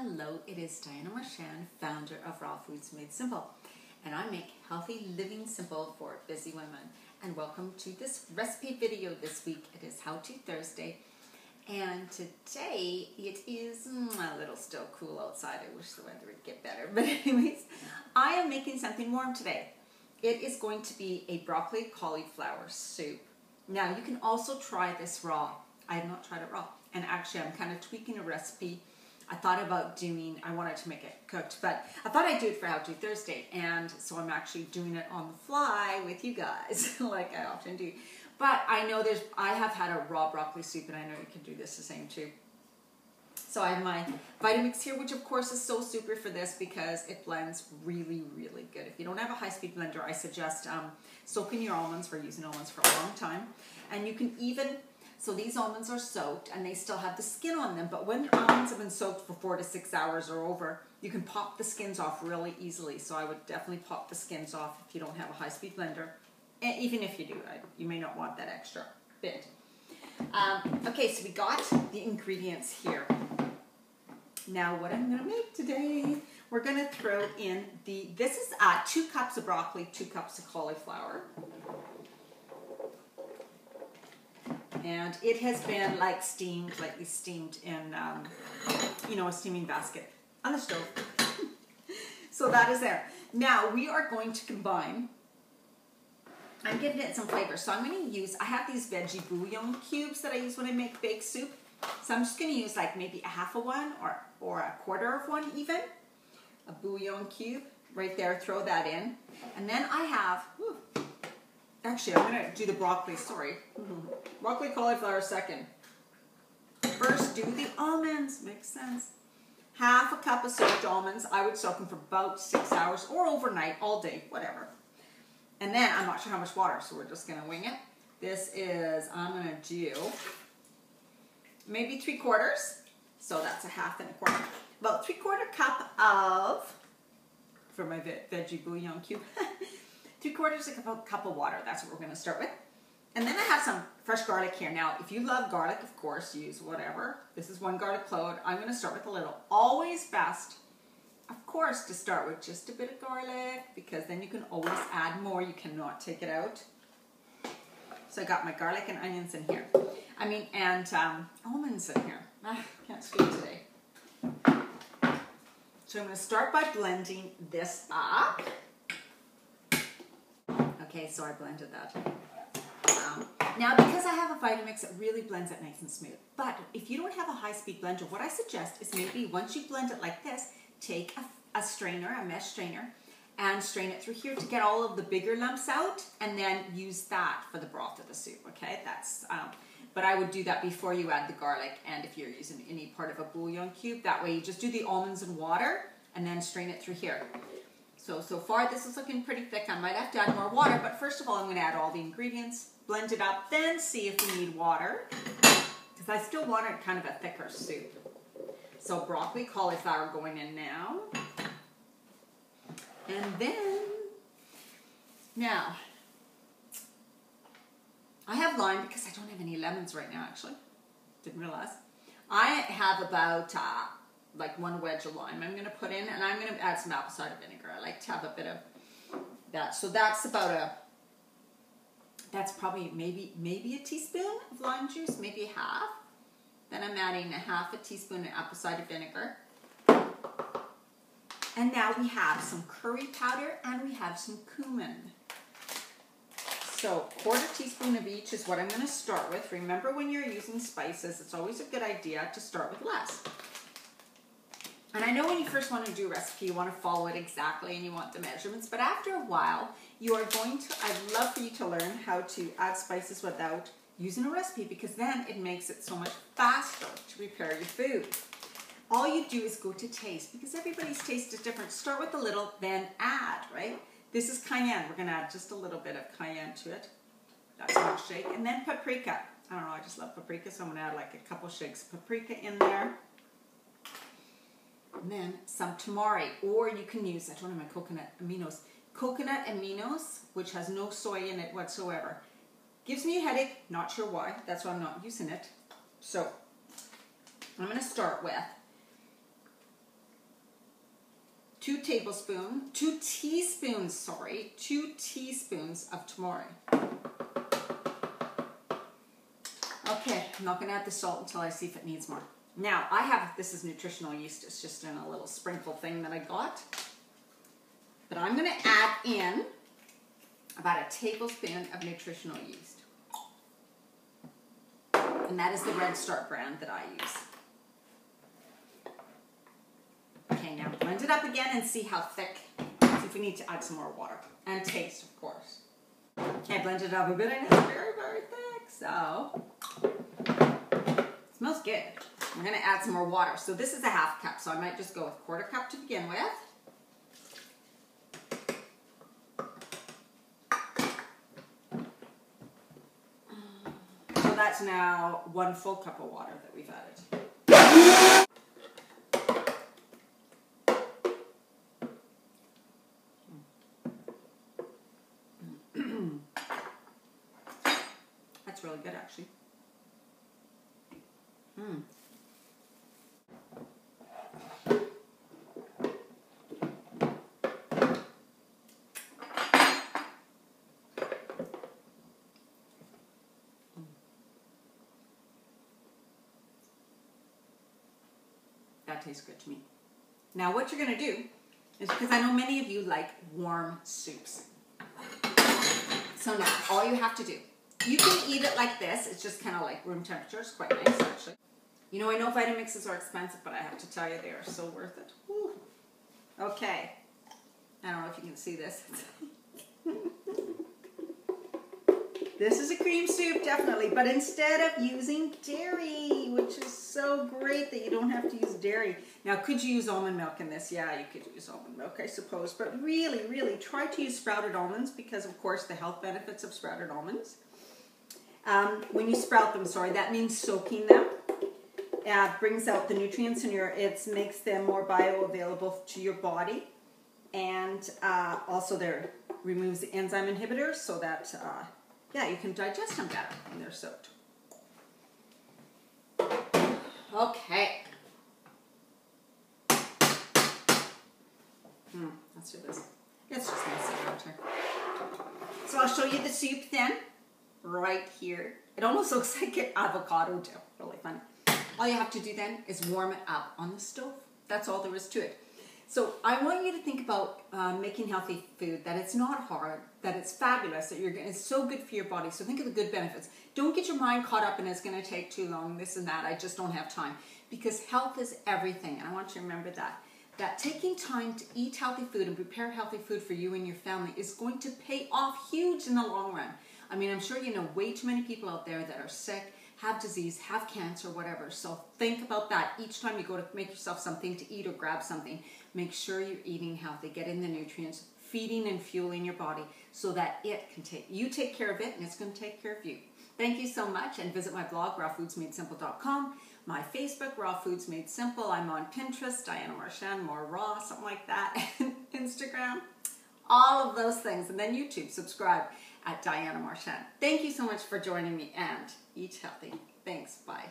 Hello, it is Diana Marchand, founder of Raw Foods Made Simple, and I make healthy living simple for busy women. And welcome to this recipe video this week. It is How To Thursday, and today it is a little still cool outside. I wish the weather would get better, but anyways, I am making something warm today. It is going to be a broccoli cauliflower soup. Now you can also try this raw. I have not tried it raw, and actually I'm kind of tweaking a recipe. I thought about doing, I wanted to make it cooked, but I thought I'd do it for How To Thursday, and so I'm actually doing it on the fly with you guys, like I often do. But I know I have had a raw broccoli soup, and I know you can do this the same too. So I have my Vitamix here, which of course is so super for this because it blends really, really good. If you don't have a high-speed blender, I suggest soaking your almonds. We're using almonds for a long time. And you can even, so these almonds are soaked and they still have the skin on them, but when almonds have been soaked for 4 to 6 hours or over, you can pop the skins off really easily. So I would definitely pop the skins off if you don't have a high-speed blender. And even if you do, you may not want that extra bit. Okay, so we got the ingredients here. Now what I'm going to make today, we're going to throw in this is 2 cups of broccoli, 2 cups of cauliflower. And it has been like lightly steamed in, a steaming basket on the stove. So that is there. Now we are going to combine, I'm giving it some flavor. So I'm going to use, I have these veggie bouillon cubes that I use when I make baked soup. So I'm just going to use like maybe a half of one or a quarter of one even. A bouillon cube right there, throw that in. And then I have, actually I'm going to do the broccoli, sorry. Broccoli cauliflower second. First do the almonds, makes sense. Half a cup of soaked almonds. I would soak them for about 6 hours or overnight, all day, whatever. And then I'm not sure how much water, so we're just going to wing it. This is, I'm going to do maybe 3/4. So that's a half and a quarter. About 3/4 cup of, for my veggie bouillon cube, 3/4 cup of water. That's what we're going to start with. And then I have some fresh garlic here. Now, if you love garlic, of course, use whatever. This is 1 garlic clove. I'm going to start with a little. Always best, of course, to start with just a bit of garlic, because then you can always add more. You cannot take it out. So I got my garlic and onions in here. And almonds in here. Can't speak today. So I'm going to start by blending this up. Okay, so I blended that. Now, because I have a Vitamix, it really blends it nice and smooth. But if you don't have a high-speed blender, what I suggest is maybe once you blend it like this, take a strainer, a mesh strainer, and strain it through here to get all of the bigger lumps out, and then use that for the broth of the soup, okay? That's, but I would do that before you add the garlic, and if you're using any part of a bouillon cube, that way you just do the almonds and water, and then strain it through here. So far this is looking pretty thick. I might have to add more water, but first of all I'm going to add all the ingredients, blend it up, then see if we need water, because I still want it kind of a thicker soup. So broccoli, cauliflower going in now. And then, now, I have lime because I don't have any lemons right now, actually. Didn't realize. I have about like 1 wedge of lime I'm going to put in, and I'm going to add some apple cider vinegar. I like to have a bit of that. So that's about that's probably maybe a teaspoon of lime juice, maybe half. Then I'm adding a half a teaspoon of apple cider vinegar. And now we have some curry powder and we have some cumin. So 1/4 teaspoon of each is what I'm going to start with. Remember, when you're using spices, it's always a good idea to start with less. And I know when you first want to do a recipe, you want to follow it exactly and you want the measurements, but after a while, you are going to, I'd love for you to learn how to add spices without using a recipe, because then it makes it so much faster to prepare your food. All you do is go to taste, because everybody's taste is different. Start with a little, then add, right? This is cayenne. We're going to add just a little bit of cayenne to it. That's one shake. And then paprika. I don't know, I just love paprika, so I'm going to add like a couple shakes of paprika in there. And then some tamari, or you can use, I don't have my coconut aminos. Coconut aminos, which has no soy in it whatsoever. Gives me a headache, not sure why. That's why I'm not using it. So I'm going to start with 2 teaspoons of tamari. Okay, I'm not going to add the salt until I see if it needs more. Now, this is nutritional yeast. It's just in a little sprinkle thing that I got. But I'm going to add in about a tablespoon of nutritional yeast. And that is the Red Start brand that I use. Okay, now blend it up again and see how thick. See if we need to add some more water. And taste, of course. Okay, blend it up a bit and it's very, very thick. So, it smells good. I'm going to add some more water. So this is a 1/2 cup, so I might just go with 1/4 cup to begin with. So that's now 1 full cup of water that we've added. That's really good, actually. That tastes good to me. Now what you're going to do is, because I know many of you like warm soups. So now all you have to do, you can eat it like this. It's just kind of like room temperature. It's quite nice, actually. You know, I know Vitamixes are expensive, but I have to tell you, they are so worth it. Woo. Okay. I don't know if you can see this. This is a cream soup, definitely, but instead of using dairy, which is so great that you don't have to use dairy. Now, could you use almond milk in this? Yeah, you could use almond milk, I suppose, but really, really try to use sprouted almonds because, of course, the health benefits of sprouted almonds. When you sprout them, that means soaking them. Brings out the nutrients in it makes them more bioavailable to your body, and also there removes the enzyme inhibitors so that you can digest them better when they're soaked. Okay. Let's do this. It's just messy around here. So I'll show you the soup then, right here. It almost looks like an avocado dip. Really funny. All you have to do then is warm it up on the stove. That's all there is to it. So I want you to think about making healthy food, that it's not hard, that it's fabulous, that it's so good for your body. So think of the good benefits. Don't get your mind caught up in it's going to take too long, this and that, I just don't have time. Because health is everything, and I want you to remember that. That taking time to eat healthy food and prepare healthy food for you and your family is going to pay off huge in the long run. I mean, I'm sure you know way too many people out there that are sick, have disease, have cancer, whatever. So think about that. Each time you go to make yourself something to eat or grab something, make sure you're eating healthy, get in the nutrients, feeding and fueling your body so that you take care of it and it's going to take care of you. Thank you so much, and visit my blog, rawfoodsmadesimple.com, my Facebook, Raw Foods Made Simple. I'm on Pinterest, Diana Marchand, more raw, something like that, Instagram, all of those things, and then YouTube, subscribe at Diana Marchand. Thank you so much for joining me, and eat healthy. Thanks, bye.